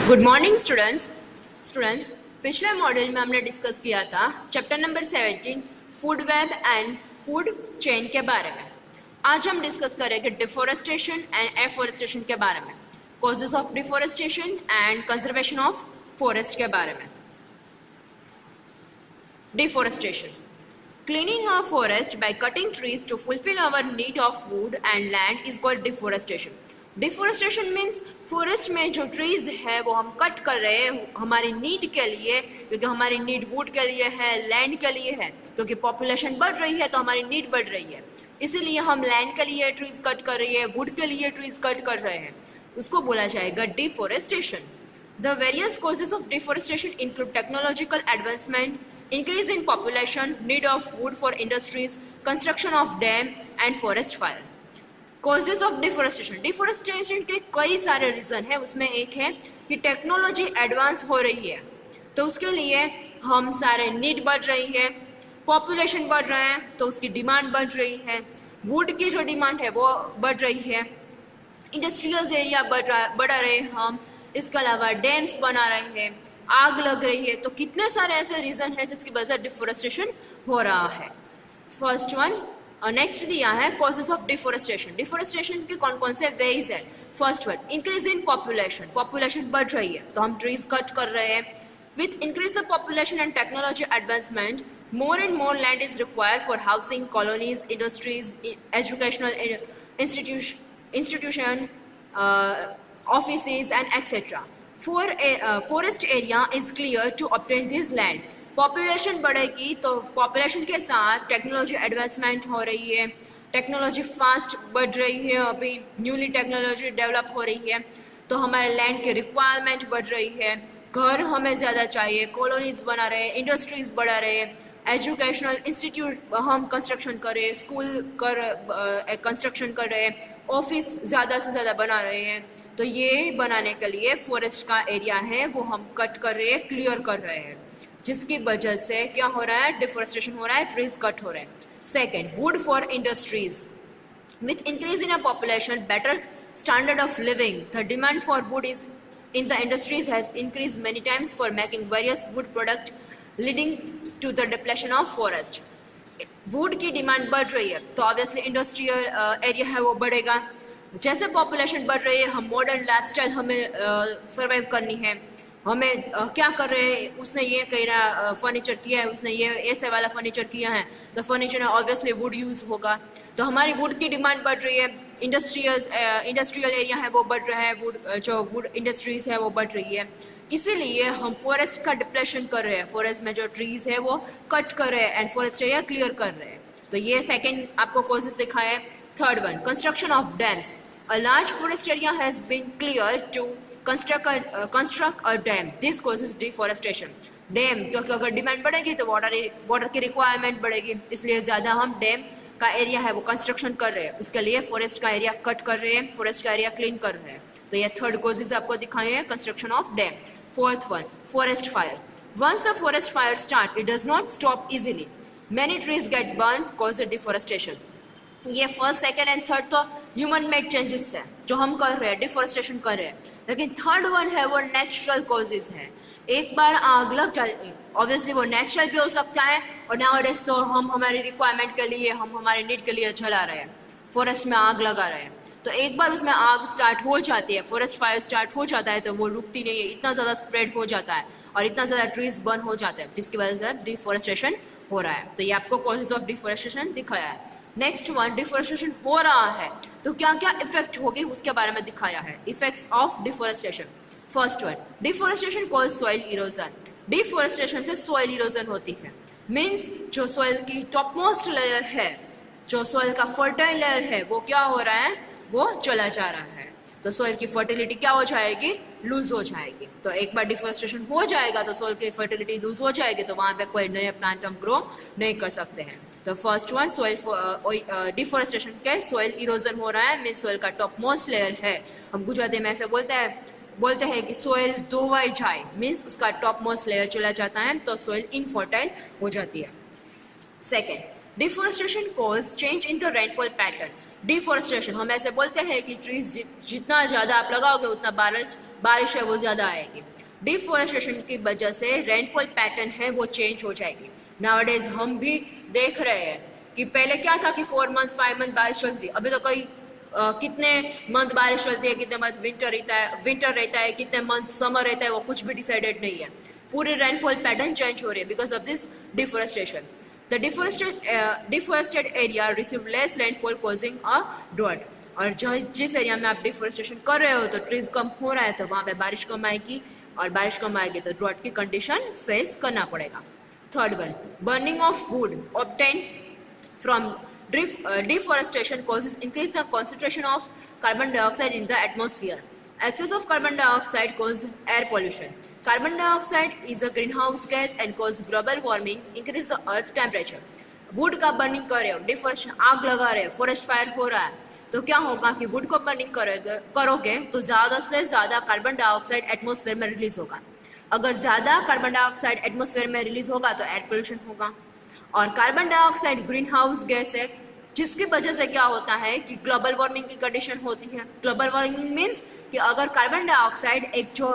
Good morning students पिछले module में हमने डिस्कस किया था chapter number 17 food web and food chain के बारे में। आज हम डिस्कस करेंगे डिफोरेस्टेशन एंड एफोरेस्टेशन के बारे में, causes of deforestation and conservation of forest के बारे में। Deforestation, cleaning a forest by cutting trees to fulfill our need of wood and land is called deforestation. Deforestation means forest में जो trees है वो हम कट कर रहे हैं हमारी नीड के लिए, क्योंकि हमारी नीड वुड के लिए है, लैंड के लिए है, क्योंकि पॉपुलेशन बढ़ रही है तो हमारी नीड बढ़ रही है, इसीलिए हम लैंड के लिए ट्रीज कट कर रही है, वुड के लिए ट्रीज कट कर रहे हैं, उसको बोला जाएगा deforestation. The various causes of deforestation include technological advancement, increase in population, need of wood for industries, construction of dam and forest fire. Causes of deforestation. Deforestation के कई सारे रीज़न है, उसमें एक है कि टेक्नोलॉजी एडवांस हो रही है तो उसके लिए हम सारे नीड बढ़ रही है, पॉपुलेशन बढ़ रहा है तो उसकी डिमांड बढ़ रही है, वुड की जो डिमांड है वो बढ़ रही है, इंडस्ट्रियल एरिया बढ़ा रहे हम, इसके अलावा डैम्स बना रहे हैं, आग लग रही है, तो कितने सारे ऐसे रीज़न हैं जिसकी वजह से डिफोरेस्टेशन हो रहा है। फर्स्ट वन नेक्स्ट दिया है कॉजेज ऑफ डिफोरेस्टेशन। डिफोरेस्टेशन के कौन कौन से वेज है। First one increase in population, population बढ़ रही है तो हम ट्रीज कट कर रहे हैं। With increase the population and technology advancement more and more land is required for housing, colonies, industries, educational institution, offices and etc. Forest area is cleared to obtain this land. Population बढ़ेगी तो population के साथ technology advancement हो रही है, technology fast बढ़ रही है, अभी न्यूली टेक्नोलॉजी डेवलप हो रही है तो हमारे लैंड की रिक्वायरमेंट बढ़ रही है, घर हमें ज़्यादा चाहिए, कॉलोनीज बना रहे हैं, इंडस्ट्रीज बढ़ा रहे हैं, एजुकेशनल इंस्टीट्यूट हम कंस्ट्रक्शन कर रहे हैं, स्कूल कंस्ट्रक्शन कर रहे हैं, ऑफिस ज़्यादा से ज़्यादा बना रहे हैं, तो ये बनाने के लिए फॉरेस्ट का एरिया है वो हम कट कर रहे हैं, क्लियर कर रहे हैं, जिसकी वजह से क्या हो रहा है, डिफोरेस्टेशन हो रहा है, ट्रीज कट हो रहे हैं। Second, would for industries. With increase in a population, better standard of living, the demand for would is in the industries has increased many times for making various wood product leading to the depletion of forest. Would की demand बढ़ रही है तो obviously industrial area है वो बढ़ेगा, जैसे population बढ़ रही है हम मॉडर्न लाइफस्टाइल हमें सर्वाइव करनी है, हमें क्या कर रहे हैं, उसने ये कहीं फर्नीचर किया है, उसने ये ऐसे वाला फर्नीचर किया है तो फर्नीचर में ऑब्वियसली वुड यूज़ होगा, तो हमारी वुड की डिमांड बढ़ रही है, इंडस्ट्रियल एरिया है वो बढ़ रहा है, वुड जो वुड इंडस्ट्रीज है वो बढ़ रही है, इसीलिए हम फॉरेस्ट का डिप्लेशन कर रहे हैं, फॉरेस्ट में जो ट्रीज है वो कट कर रहे हैं एंड फॉरेस्ट एरिया क्लियर कर रहे हैं, तो ये सेकेंड आपको कॉजेज दिखा है। Third one, construction of dams. A large forest area has been cleared to construct a dam. This causes deforestation. Dam, क्योंकि अगर डिमांड बढ़ेगी तो वाटर की रिक्वायरमेंट बढ़ेगी, इसलिए ज़्यादा हम डैम का एरिया है वो कंस्ट्रक्शन कर रहे हैं, उसके लिए फॉरेस्ट का एरिया कट कर रहे हैं, फॉरेस्ट का एरिया क्लीन कर रहे हैं, तो ये थर्ड कॉजेज आपको दिखाए हैं, construction of dam. Fourth one, forest fire. Once a forest fire starts, it does not stop easily. Many trees get burned, cause deforestation. ये फर्स्ट सेकेंड एंड थर्ड तो ह्यूमन मेड चेंजेस है जो हम कर रहे हैं, डिफोरेस्टेशन कर रहे हैं, लेकिन थर्ड वन है वो नेचुरल कॉजेज है। एक बार आग लग जाए, ऑब्वियसली वो नेचुरल भी हो सकता है और नाउअडेज तो हम हमारी रिक्वायरमेंट के लिए, हम हमारे नीड के लिए जला रहे हैं, फॉरेस्ट में आग लगा रहे हैं, तो एक बार उसमें आग स्टार्ट हो जाती है, फॉरेस्ट फायर स्टार्ट हो जाता है तो वो रुकती नहीं है, इतना ज़्यादा स्प्रेड हो जाता है और इतना ज़्यादा ट्रीज बर्न हो जाते हैं जिसकी वजह से डिफोरेस्टेशन हो रहा है, तो ये आपको कॉजेज ऑफ डिफोरेस्टेशन दिखाया है। नेक्स्ट वन, डिफोरेस्टेशन हो रहा है तो क्या क्या इफेक्ट होगी उसके बारे में दिखाया है, effects of deforestation. First one, deforestation cause soil erosion. Deforestation से सॉइल इरोजन होती है, मीन्स जो सॉइल की टॉप मोस्ट लेयर है, जो सॉइल का फर्टाइल लेयर है वो क्या हो रहा है, वो चला जा रहा है, तो सॉइल की फर्टिलिटी क्या हो जाएगी, लूज हो जाएगी, तो एक बार डिफोरेस्टेशन हो जाएगा तो सॉइल की फर्टिलिटी लूज हो जाएगी तो वहाँ पे कोई नए प्लांट हम ग्रो नहीं कर सकते हैं। तो फर्स्ट वन, सॉइल डिफोरेस्टेशन के सॉइल इरोजन हो रहा है, मीन्स सॉइल का टॉप मोस्ट लेयर है, हम गुजराती में ऐसे बोलते हैं कि सॉइल धोवाई जाए, मीन्स उसका टॉप मोस्ट लेयर चला जाता है तो सॉइल इनफर्टाइल हो जाती है। Second, deforestation cause change in the rainfall pattern. Deforestation, हम ऐसे बोलते हैं कि ट्रीज जितना ज़्यादा आप लगाओगे उतना बारिश है वो ज़्यादा आएगी। डिफॉरेस्टेशन की वजह से रेनफॉल पैटर्न है वो चेंज हो जाएगी। नाउअडेज हम भी देख रहे हैं कि पहले क्या था कि 4 मंथ 5 मंथ बारिश चलती, अभी तो कई कितने मंथ बारिश चलती है, कितने मंथ विंटर रहता है, कितने मंथ समर रहता है, वो कुछ भी डिसाइडेड नहीं है। पूरी रेनफॉल पैटर्न चेंज हो रही है because of this deforestation. The deforested area receive less rainfall causing a drought. और जिस एरिया में आप डिफॉरेस्टेशन कर रहे हो तो ट्रीज कम हो रहा है तो वहाँ पे बारिश कम आएगी, और बारिश कम आएगी तो ड्रॉट की कंडीशन फेस करना पड़ेगा। Third one, burning of would obtain from deforestation causes increase the concentration of carbon dioxide in the atmosphere. Excess of carbon dioxide causes air pollution. Carbon dioxide is a greenhouse gas and causes global warming, increase the earth temperature. Would का burning कर रहे हो, deforestation आग लगा रहे हो, forest fire हो रहा है, तो क्या होगा कि वुड को बर्निंग करोगे तो ज़्यादा से ज़्यादा कार्बन डाइऑक्साइड एटमॉस्फेयर में रिलीज होगा। अगर ज़्यादा कार्बन डाइऑक्साइड एटमॉस्फेयर में रिलीज होगा तो एयर पोल्यूशन होगा। और carbon dioxide green house gas है, जिसकी वजह से क्या होता है कि ग्लोबल वार्मिंग की कंडीशन होती है। ग्लोबल वार्मिंग मीन्स कि अगर कार्बन डाइऑक्साइड एक जो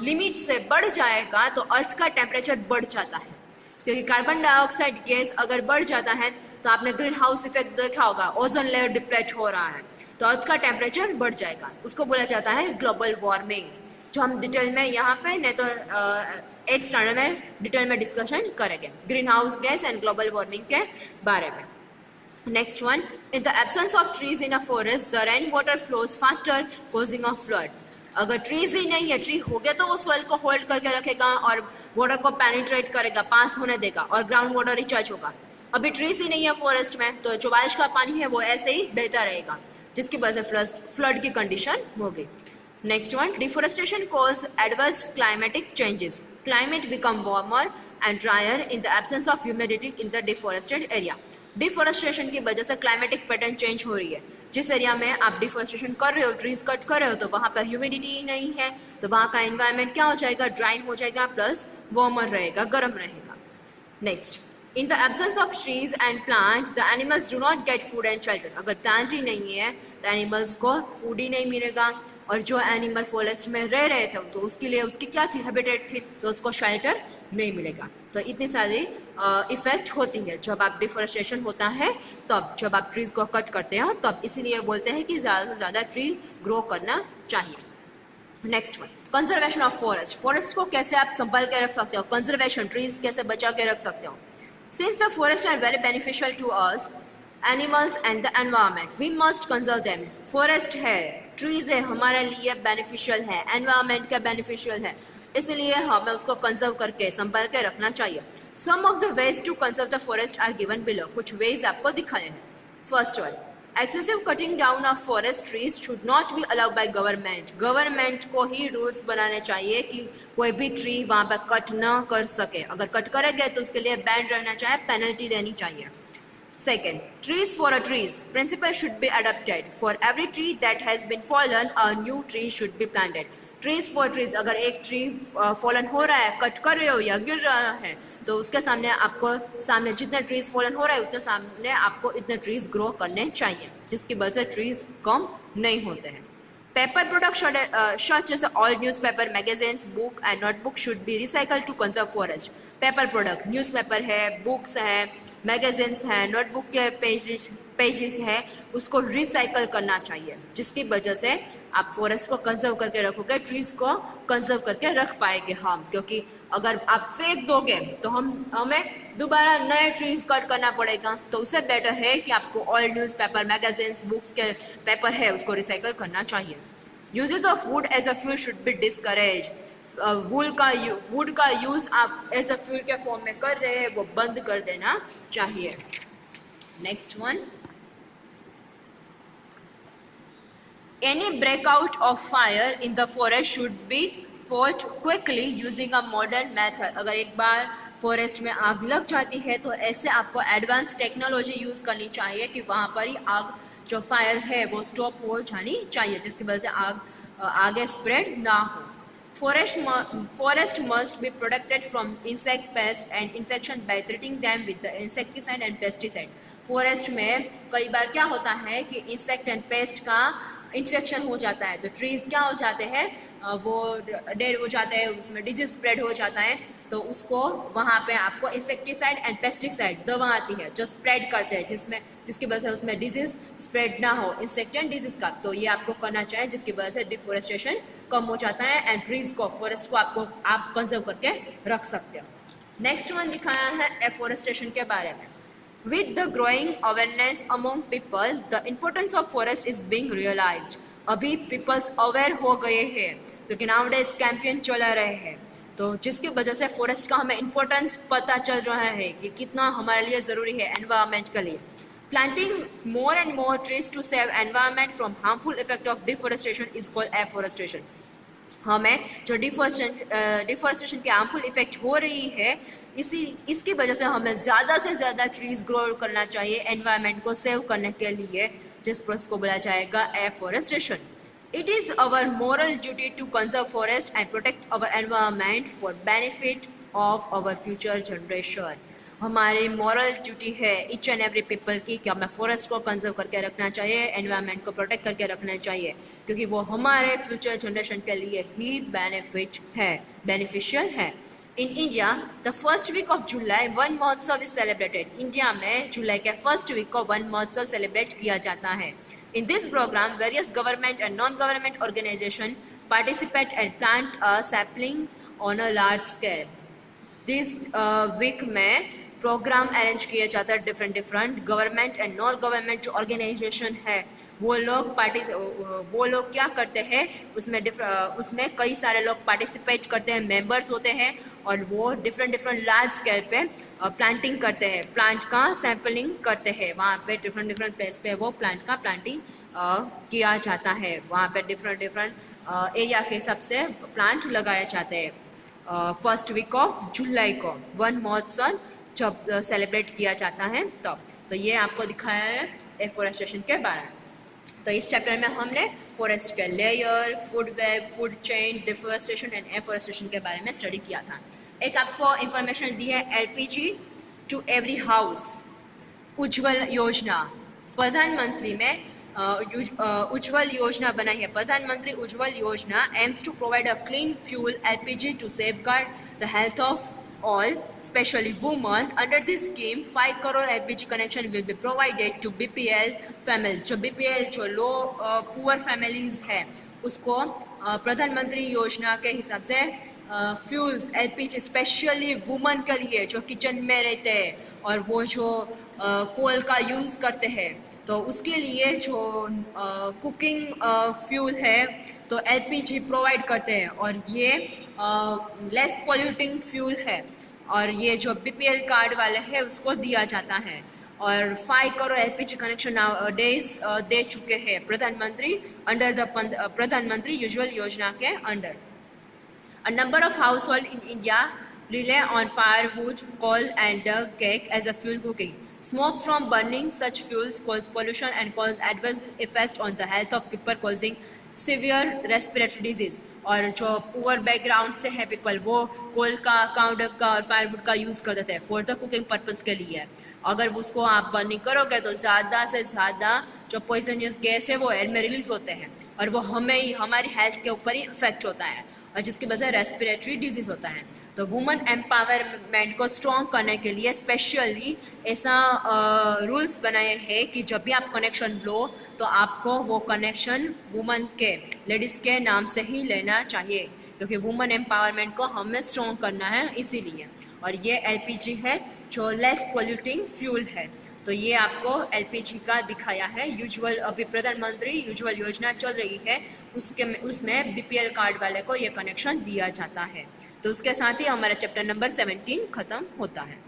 लिमिट से बढ़ जाएगा तो अर्थ का टेम्परेचर बढ़ जाता है, क्योंकि कार्बन डाइऑक्साइड गैस अगर बढ़ जाता है तो आपने ग्रीन हाउस इफेक्ट देखा होगा, ओजोन लेयर डिप्लेट हो रहा है तो अर्थ का टेम्परेचर बढ़ जाएगा, उसको बोला जाता है ग्लोबल वार्मिंग, जो हम डिटेल में यहाँ पे नहीं तो 8th स्टैंडर्ड में डिटेल में डिस्कशन करेंगे green house gas and global warming के बारे में। Next one, in the absence of trees in a forest, the rainwater flows faster, causing a flood. अगर ट्रीज ही नहीं है, ट्री हो गया तो वो सॉइल को होल्ड करके रखेगा और वाटर को पेनिट्रेट करेगा, पास होने देगा और ग्राउंड वाटर रिचार्ज होगा। अभी ट्रीज ही नहीं है फॉरेस्ट में तो जो बारिश का पानी है वो ऐसे ही बहता रहेगा, जिसकी वजह से फ्लड की कंडीशन होगी। Next one, deforestation cause adverse climatic changes. Climate become warmer and drier in the absence of humidity in the deforested area. Deforestation की वजह से क्लाइमेटिक पैटर्न चेंज हो रही है। जिस एरिया में आप डिफॉरेस्टेशन कर रहे हो, ट्रीज कट कर रहे हो, तो वहाँ पर ह्यूमिडिटी ही नहीं है तो वहाँ का एनवायरनमेंट क्या हो जाएगा, ड्राई हो जाएगा प्लस वार्मर रहेगा, गर्म रहेगा। Next, in the absence of trees and plant the animals do not get food and shelter. अगर प्लांट ही नहीं है तो एनिमल्स को फूड ही नहीं मिलेगा, और जो एनिमल फॉरेस्ट में रह रहे थे तो उसके लिए उसकी क्या थी, हैबिटेट थी, तो उसको शेल्टर नहीं मिलेगा। तो इतनी सारी इफेक्ट होती है जब आप डिफॉरेस्टेशन होता है, तब जब आप ट्रीज को कट करते हो तब, इसीलिए बोलते हैं कि ज़्यादा से ज़्यादा ट्री ग्रो करना चाहिए। Next one, conservation of forest. Forest को कैसे आप संभाल के रख सकते हो, कंजर्वेशन, ट्रीज कैसे बचा के रख सकते हो। Since the forest are very beneficial to us animals and the environment, we must conserve them. Forest है, ट्रीज है, हमारे लिए बेनिफिशियल है, एनवायरमेंट का बेनिफिशियल है, इसलिए हमें उसको कंजर्व करके संभाल के रखना चाहिए। Some of the ways to conserve the forest are given below. कुछ वेज आपको दिखाए हैं। First one, excessive cutting down of forest trees should not be allowed by government. Government को ही रूल्स बनाने चाहिए कि कोई भी ट्री वहाँ पर कट ना कर सके, अगर कट करेंगे तो उसके लिए बैन रहना चाहिए, पेनल्टी देनी चाहिए। Second, trees for a trees principle should be adopted. For every tree that has been fallen, a new tree should be planted. Trees for trees, अगर एक ट्री फॉलन हो रहा है, कट कर रहे हो या गिर रहा है, तो उसके सामने आपको सामने जितने ट्रीज फॉलन हो रहा है उतने सामने आपको इतने ट्रीज ग्रो करने चाहिए, जिसकी वजह से ट्रीज कम नहीं होते हैं। Paper products such as all newspaper, magazines, book and notebook should be recycled to conserve forest. Paper product, newspaper है, books है, magazines है, notebook के पेजेस है, उसको रिसाइकल करना चाहिए, जिसकी वजह से आप फॉरेस्ट को कंजर्व करके रखोगे, ट्रीज को कंजर्व करके रख पाएंगे हम, क्योंकि अगर आप फेंक दोगे तो हमें दोबारा नए ट्रीज कट करना पड़ेगा। तो उससे बेटर है कि आपको ऑल न्यूज़पेपर, मैगजीन्स, बुक्स के पेपर है उसको रिसाइकल करना चाहिए। Uses of wood as a fuel should be discourage. Wood का यूज आप एज अ फ्यूल के फॉर्म में कर रहे हैं वो बंद कर देना चाहिए। Next one, any breakout of fire in the forest should be fought quickly using a modern method. अगर एक बार फॉरेस्ट में आग लग जाती है तो ऐसे आपको एडवांस टेक्नोलॉजी यूज़ करनी चाहिए कि वहाँ पर ही आग जो फायर है वो स्टॉप हो जानी चाहिए, जिसकी वजह से आग आगे स्प्रेड ना हो। Forest must be protected from insect pests and infection by treating them with the insecticide and pesticide. Forest में कई बार क्या होता है कि इंसेक्ट एंड पेस्ट का इन्फेक्शन हो जाता है, तो ट्रीज क्या हो जाते हैं, वो डेड हो जाते हैं, उसमें डिजीज स्प्रेड हो जाता है, तो उसको वहाँ पे आपको इंसेक्टिसाइड एंड पेस्टिसाइड दवा आती है जो स्प्रेड करते हैं, जिसकी वजह से उसमें डिजीज स्प्रेड ना हो, इंसेक्ट एंड डिजीज का, तो ये आपको करना चाहिए, जिसकी वजह से डिफोरेस्टेशन कम हो जाता है एंड ट्रीज को, फॉरेस्ट को आप कंजर्व करके रख सकते हो। नेक्स्ट वन दिखाया है एफोरेस्टेशन के बारे में। With the growing awareness among people, the importance of forest is being realized. अभी पीपल्स अवेयर हो गए हैं क्योंकि नाउडेज कैंपेन चला रहे हैं, तो जिसकी वजह से फॉरेस्ट का हमें इम्पोर्टेंस पता चल रहा है कि कितना हमारे लिए ज़रूरी है एनवायरनमेंट के लिए। Planting more and more trees to save environment from harmful effect of deforestation is called afforestation. हमें जो डिफॉरेस्टेशन के हार्मफुल इफेक्ट हो रही है, इसकी वजह से हमें ज़्यादा से ज़्यादा ट्रीज ग्रो करना चाहिए एनवायरनमेंट को सेव करने के लिए, जिस प्रोसेस को बोला जाएगा afforestation. It is our moral duty to conserve forest and protect our environment for benefit of our future generation. हमारी मॉरल ड्यूटी है ईच एंड एवरी पीपल की कि हमें फॉरेस्ट को कंजर्व करके रखना चाहिए, एनवायरनमेंट को प्रोटेक्ट करके रखना चाहिए, क्योंकि वो हमारे फ्यूचर जनरेशन के लिए ही बेनिफिशियल है। In India the first week of July Van Mahotsav is celebrated. India में जुलाई के फर्स्ट वीक को वन महोत्सव सेलिब्रेट किया जाता है। In this programme various government and non government organisation participate and plant saplings on a large scale. This week में programme arrange किया जाता है, different government and non government जो ऑर्गेनाइजेशन है वो लोग क्या करते हैं, उसमें कई सारे लोग पार्टिसिपेट करते हैं, मेंबर्स होते हैं, और वो डिफरेंट लार्ज स्केल पे प्लांटिंग करते हैं, प्लांट का सैम्पलिंग करते हैं। वहाँ पे डिफरेंट प्लेस पे वो प्लांट का प्लांटिंग किया जाता है। वहाँ पे डिफरेंट एरिया के हिसाब से प्लांट लगाए जाते हैं। फर्स्ट वीक ऑफ जुलाई को वन महोत्सव जब सेलिब्रेट किया जाता है तब। तो ये आपको दिखाया है एफोरेस्टेशन के बारे में। तो इस चैप्टर में हमने फॉरेस्ट के layer, food web, food chain, deforestation and afforestation के बारे में स्टडी किया था। एक आपको इंफॉर्मेशन दी है एलपीजी टू एवरी हाउस उज्ज्वल योजना। प्रधानमंत्री में उज्ज्वल योजना बनाई है। Pradhanmantri Ujjwal Yojana aims to provide a clean fuel LPG to safeguard the health of all, especially women. Under this scheme, 5 crore LPG connection will be provided to BPL families. जो BPL जो लो poor families है, उसको प्रधानमंत्री योजना के हिसाब से फ्यूल्स LPG स्पेशली वुमन के लिए जो किचन में रहते हैं और वो जो कोल का यूज़ करते हैं, तो उसके लिए जो कुकिंग फ्यूल है तो LPG प्रोवाइड करते हैं, और ये लेस पॉल्यूटिंग फ्यूल है, और ये जो BPL कार्ड वाले हैं उसको दिया जाता है। और 5 करोड़ LPG कनेक्शन डेज दे चुके हैं प्रधानमंत्री अंडर द प्रधानमंत्री उज्ज्वल योजना के under. A number of households in India rely on firewood, coal and cake as a fuel cooking. Smoke from burning such fuels cause pollution and cause adverse effect on the health of people, causing severe respiratory disease. और जो poor background से है people, वो कोल का, काउडक का और firewood का use कर देते हैं फॉर द कुकिंग पर्पज़ के लिए। अगर उसको आप बर्निंग करोगे तो ज़्यादा से ज़्यादा जो पॉइजनस गैस है वो एयर में रिलीज होते हैं, और वो हमारी हेल्थ के ऊपर ही इफेक्ट होता है, और जिसकी वजह से रेस्पिरेटरी डिजीज़ होता है। तो वुमेन एम्पावरमेंट को स्ट्रॉन्ग करने के लिए स्पेशली ऐसा रूल्स बनाए हैं कि जब भी आप कनेक्शन लो तो आपको वो कनेक्शन वुमेन के, लेडीज़ के नाम से ही लेना चाहिए, क्योंकि वुमेन एम्पावरमेंट को हमें स्ट्रॉन्ग करना है इसीलिए। और ये LPG है जो लेस पोल्यूटिंग फ्यूल है। तो ये आपको LPG का दिखाया है। यूजुअल अभी प्रधानमंत्री उज्ज्वल योजना चल रही है, उसमें BPL कार्ड वाले को ये कनेक्शन दिया जाता है। तो उसके साथ ही हमारा चैप्टर नंबर 17 ख़त्म होता है।